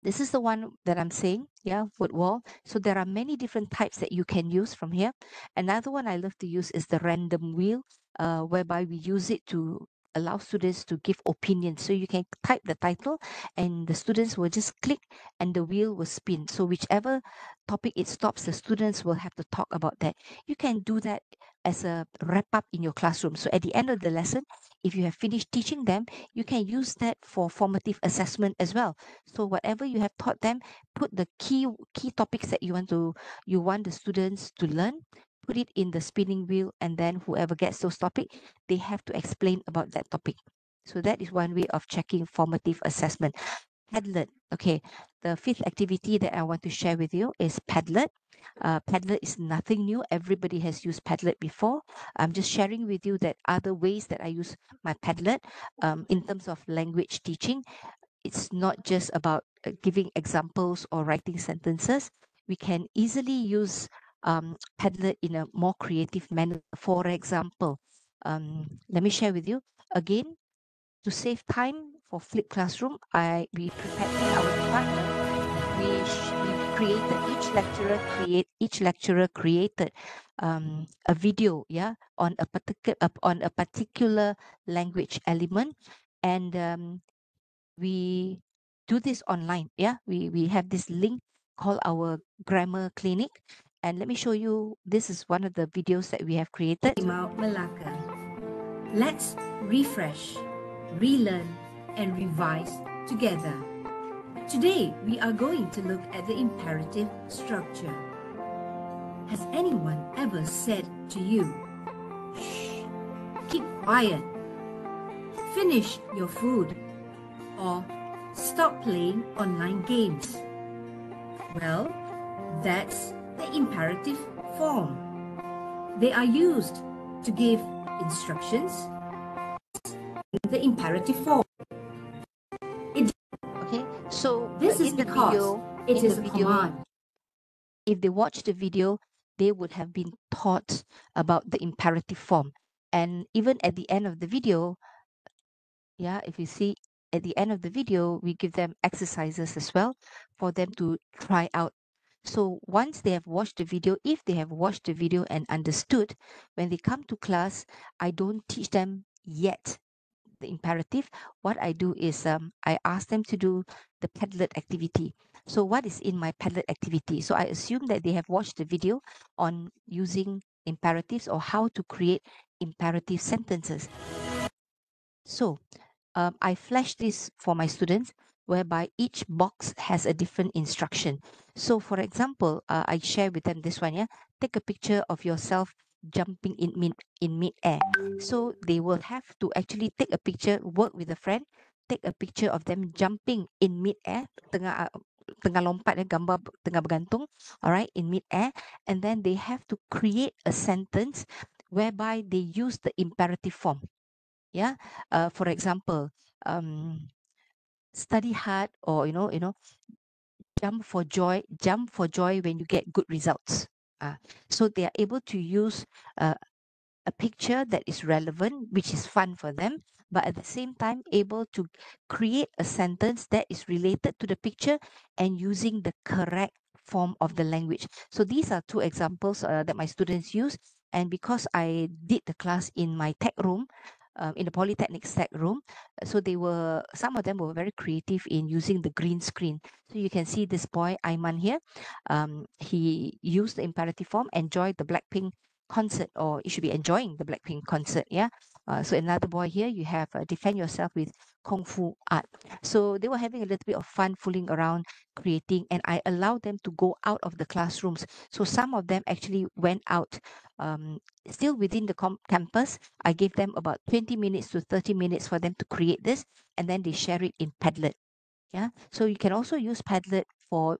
[SPEAKER 2] this is the one that I'm saying, yeah, wood wall. So there are many different types that you can use from here. Another one I love to use is the random wheel, whereby we use it to allow students to give opinions. So you can type the title and the students will just click and the wheel will spin. So whichever topic it stops, the students will have to talk about that. You can do that as a wrap up in your classroom. So at the end of the lesson, if you have finished teaching them, you can use that for formative assessment as well. So whatever you have taught them, put the key topics that you want the students to learn, put it in the spinning wheel, and then whoever gets those topics, they have to explain about that topic. So that is one way of checking formative assessment. Padlet. Okay, the fifth activity that I want to share with you is Padlet. Padlet is nothing new. Everybody has used Padlet before. I'm just sharing with you that other ways that I use my Padlet in terms of language teaching. It's not just about giving examples or writing sentences. We can easily use Padlet in a more creative manner. For example, let me share with you again to save time for Flip Classroom. We prepared in our department. We created each lecturer created a video, yeah, on a particular language element, and we do this online. Yeah, we have this link called our grammar clinic, and let me show you. This is one of the videos that we have created.
[SPEAKER 3] Malacca. Let's refresh, relearn, and revise together. Today, we are going to look at the imperative structure. Has anyone ever said to you, "Shh, keep quiet, finish your food," or "stop playing online games"? Well, that's the imperative form. They are used to give instructions in the imperative form.
[SPEAKER 2] Okay, so
[SPEAKER 3] This is
[SPEAKER 2] in the
[SPEAKER 3] because
[SPEAKER 2] video,
[SPEAKER 3] it is a command.
[SPEAKER 2] if they watch the video, they would have been taught about the imperative form. And even at the end of the video, yeah, if you see at the end of the video, we give them exercises as well for them to try out. So once they have watched the video, if they have watched the video and understood, when they come to class, I don't teach them yet the imperative. What I do is I ask them to do the Padlet activity. So what is in my Padlet activity? So I assume that they have watched the video on using imperatives or how to create imperative sentences. So I flash this for my students whereby each box has a different instruction. So for example, I share with them this one, yeah, take a picture of yourself jumping in mid-air. So they will have to actually take a picture, work with a friend, take a picture of them jumping in mid-air, tengah lompat gambar tengah bergantung, all right, in mid-air, and then they have to create a sentence whereby they use the imperative form. Yeah, for example, study hard, or jump for joy when you get good results. So they are able to use a picture that is relevant, which is fun for them, but at the same time able to create a sentence that is related to the picture and using the correct form of the language. So these are two examples that my students use. And because I did the class in my tech room, in the Polytechnic tech room, so some of them were very creative in using the green screen. So you can see this boy Aiman here. He used the imperative form, enjoyed the Blackpink concert, or you should be enjoying the Blackpink concert. Yeah. So another boy here, you have defend yourself with Kung Fu art. So they were having a little bit of fun fooling around, creating, and I allowed them to go out of the classrooms. So some of them actually went out, still within the campus. I gave them about 20 minutes to 30 minutes for them to create this, and then they share it in Padlet. Yeah, so you can also use Padlet for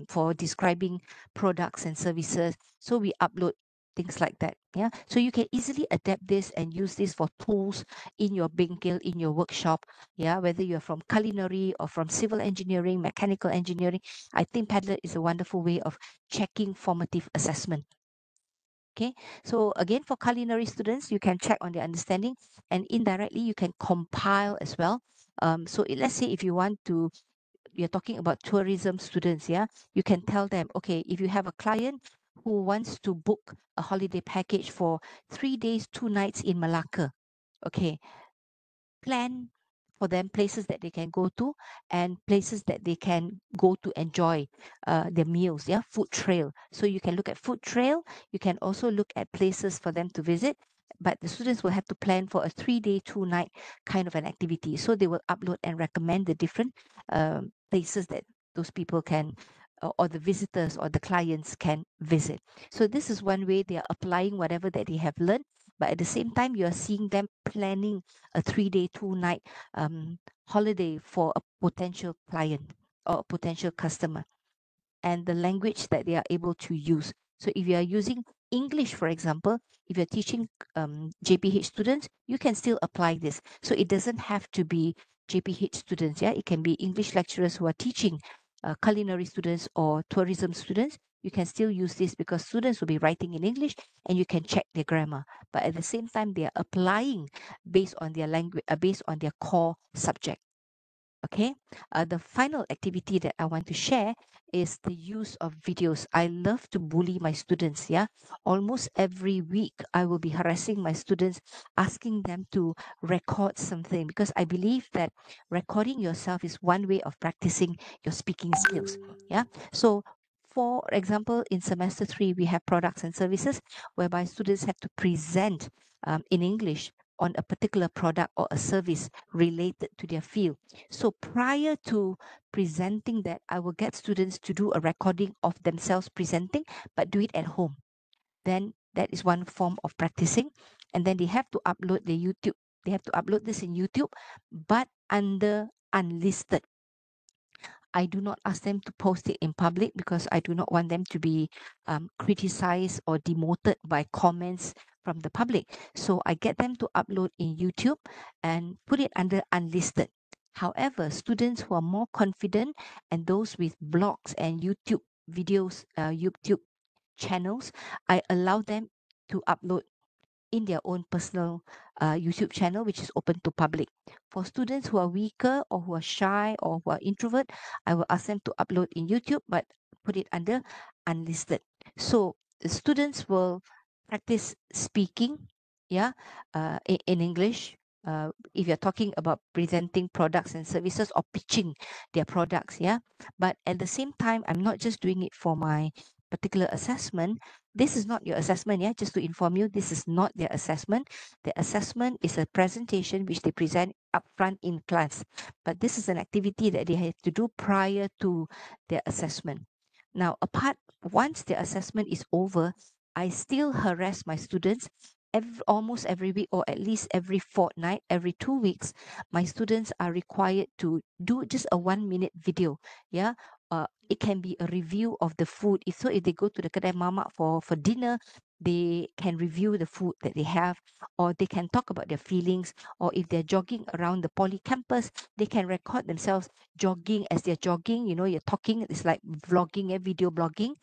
[SPEAKER 2] for describing products and services. So we upload things like that. Yeah, so you can easily adapt this and use this for tools in your bingil, in your workshop. Yeah, whether you're from culinary or from civil engineering, mechanical engineering, I think Padlet is a wonderful way of checking formative assessment. Okay, so again, for culinary students, you can check on their understanding, and indirectly you can compile as well. So let's say if you want to, you're talking about tourism students, yeah, you can tell them, okay, if you have a client who wants to book a holiday package for 3 days 2 nights in Malacca, okay, plan for them places that they can go to and places that they can go to enjoy their meals. Yeah, food trail. So you can look at food trail. You can also look at places for them to visit. But the students will have to plan for a 3 day 2 night kind of an activity. So they will upload and recommend the different places that those people can, or the visitors or the clients can visit. So this is one way they are applying whatever that they have learned, but at the same time you are seeing them planning a 3 day 2 night holiday for a potential client or a potential customer, and the language that they are able to use. So if you are using English, for example, if you're teaching JPH students, you can still apply this. So it doesn't have to be JPH students. Yeah, it can be English lecturers who are teaching culinary students or tourism students. You can still use this because students will be writing in English and you can check their grammar. But at the same time, they are applying based on their language, based on their core subject. Okay, the final activity that I want to share is the use of videos. I love to bully my students. Yeah, almost every week I will be harassing my students, asking them to record something, because I believe that recording yourself is one way of practicing your speaking skills. Yeah, so for example, in semester 3, we have products and services whereby students have to present in English on a particular product or a service related to their field. So prior to presenting that, I will get students to do a recording of themselves presenting, but do it at home. Then that is one form of practicing. And then they have to upload the YouTube. They have to upload this in YouTube, but under unlisted. I do not ask them to post it in public because I do not want them to be criticized or demoted by comments from the public. So I get them to upload in YouTube and put it under unlisted. However, students who are more confident and those with blogs and YouTube videos, YouTube channels, I allow them to upload in their own personal YouTube channel, which is open to public. For students who are weaker or who are shy or who are introvert, I will ask them to upload in YouTube, but put it under unlisted. So the students will practice speaking, yeah, in English. If you're talking about presenting products and services or pitching their products, yeah. But at the same time, I'm not just doing it for my particular assessment. This is not your assessment, yeah, just to inform you, this is not their assessment. The assessment is a presentation which they present upfront in class, but this is an activity that they have to do prior to their assessment. Now, once the assessment is over, I still harass my students almost every week, or at least every fortnight, every 2 weeks. My students are required to do just a 1 minute video. Yeah, it can be a review of the food. If they go to the kedai mamak for dinner, they can review the food that they have, or they can talk about their feelings, or if they're jogging around the poly campus, they can record themselves jogging. As they're jogging, you're talking, it's like vlogging and video blogging,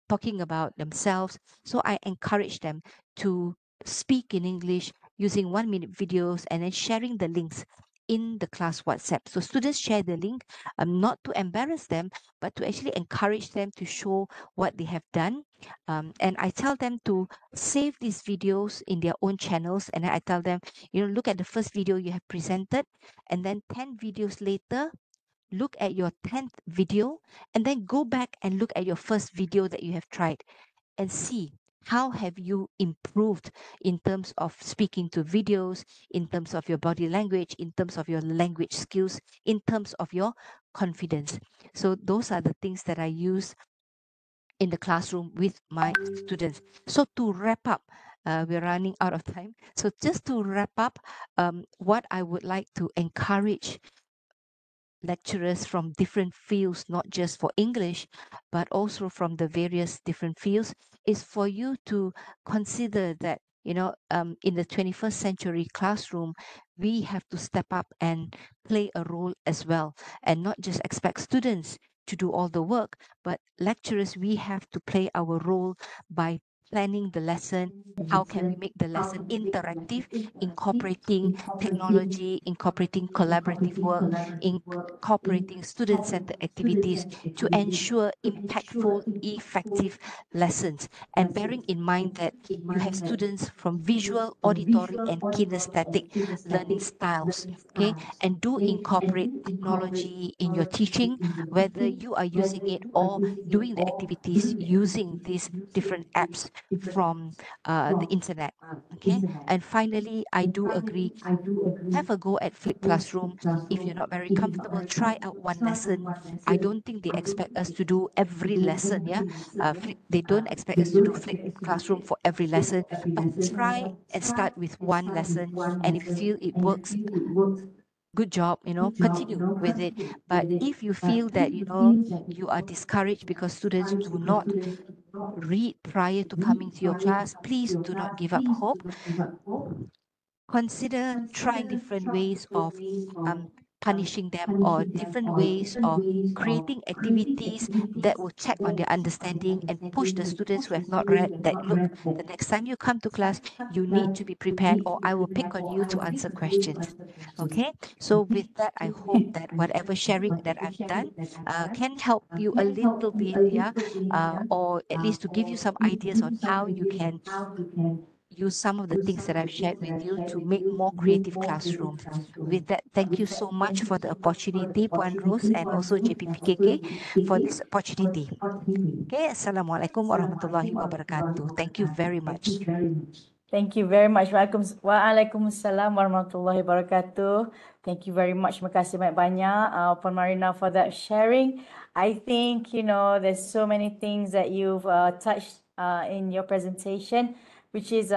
[SPEAKER 2] talking about themselves. So I encourage them to speak in English using 1 minute videos and then sharing the links in the class WhatsApp. So students share the link, not to embarrass them, but to actually encourage them to show what they have done. And I tell them to save these videos in their own channels. And then I tell them, look at the first video you have presented, and then 10 videos later, look at your 10th video, and then go back and look at your first video that you have tried and see how have you improved in terms of speaking to videos, in terms of your body language, in terms of your language skills, in terms of your confidence. So those are the things that I use in the classroom with my students. So to wrap up, we're running out of time. So just to wrap up, what I would like to encourage lecturers from different fields, not just for English, but also from the various different fields, is for you to consider that, in the 21st century classroom, we have to step up and play a role as well, and not just expect students to do all the work, but lecturers, we have to play our role by planning the lesson. How can we make the lesson interactive, incorporating technology, incorporating collaborative work, incorporating student-centered activities to ensure impactful, effective lessons. And bearing in mind that you have students from visual, auditory, and kinesthetic learning styles, okay? And do incorporate technology in your teaching, whether you are using it or doing the activities using these different apps from the internet. Okay. And finally, I do agree, have a go at Flip Classroom. If you're not very comfortable, try out one lesson. I don't think they expect us to do every lesson. Yeah, they don't expect us to do Flip Classroom for every lesson, but try and start with one lesson. And if you feel it works, good job. Continue with it. But if you feel that you are discouraged because students do not read prior to coming to your class, please do not give up hope. Consider trying different ways of um, punishing them, or different ways of creating activities that will check on their understanding and push the students who have not read that, look, the next time you come to class, you need to be prepared, or I will pick on you to answer questions. Okay, so with that, I hope that whatever sharing that I've done can help you a little bit, yeah, or at least to give you some ideas on how you can use some of the things that I've shared with you to make more creative classrooms. With that, thank you so much for the opportunity, Puan Rose, and also JPPKK for this opportunity. Okay, Assalamualaikum warahmatullahi wabarakatuh. Thank you very much.
[SPEAKER 1] Thank you very much. Waalaikumsalam warahmatullahi wabarakatuh. Thank you very much. Terima kasih banyak-banyak, Puan Marina, for that sharing. I think, there's so many things that you've touched in your presentation, which is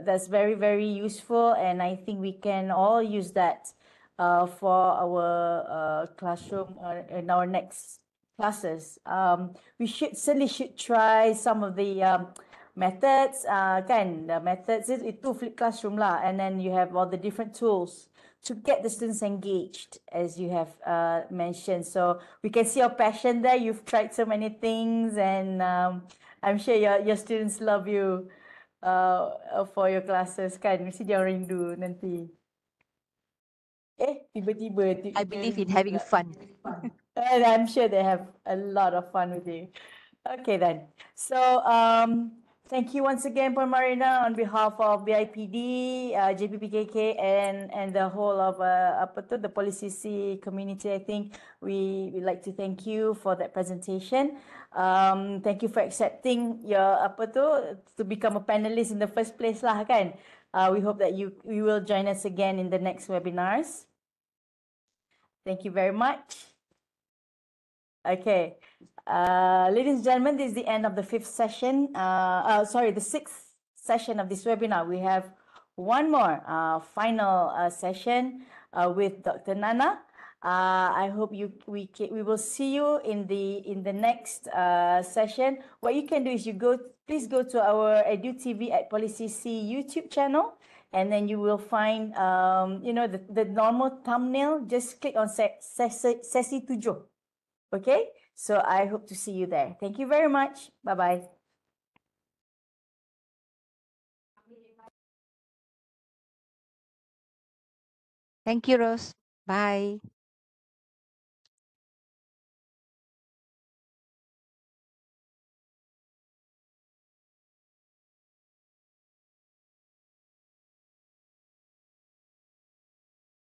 [SPEAKER 1] that's very, very useful. And I think we can all use that for our classroom in our next classes. We certainly should try some of the methods, kan, the methods itu flip classroom lah, and then you have all the different tools to get the students engaged, as you have mentioned. So we can see your passion there. You've tried so many things, and I'm sure your students love you for your classes, kan. Mesti dia orang rindu nanti. Tiba-tiba
[SPEAKER 2] I believe in having fun.
[SPEAKER 1] And I'm sure they have a lot of fun with you. Okay then. So thank you once again, Puan Marina, on behalf of BIPD, JPPKK, and the whole of the Policy C community. I think we'd like to thank you for that presentation. Thank you for accepting your to become a panelist in the first place lah, kan. We hope that you will join us again in the next webinars. Thank you very much. Okay. Ladies and gentlemen, this is the end of the the sixth session of this webinar. We have one more final session with Dr. Nana. I hope we will see you in the next session. What you can do is please go to our EduTV at Policy C YouTube channel, and then you will find the normal thumbnail. Just click on Sesi 7. Okay, so I hope to see you there. Thank you very much. Bye-bye.
[SPEAKER 2] Thank you, Rose. Bye.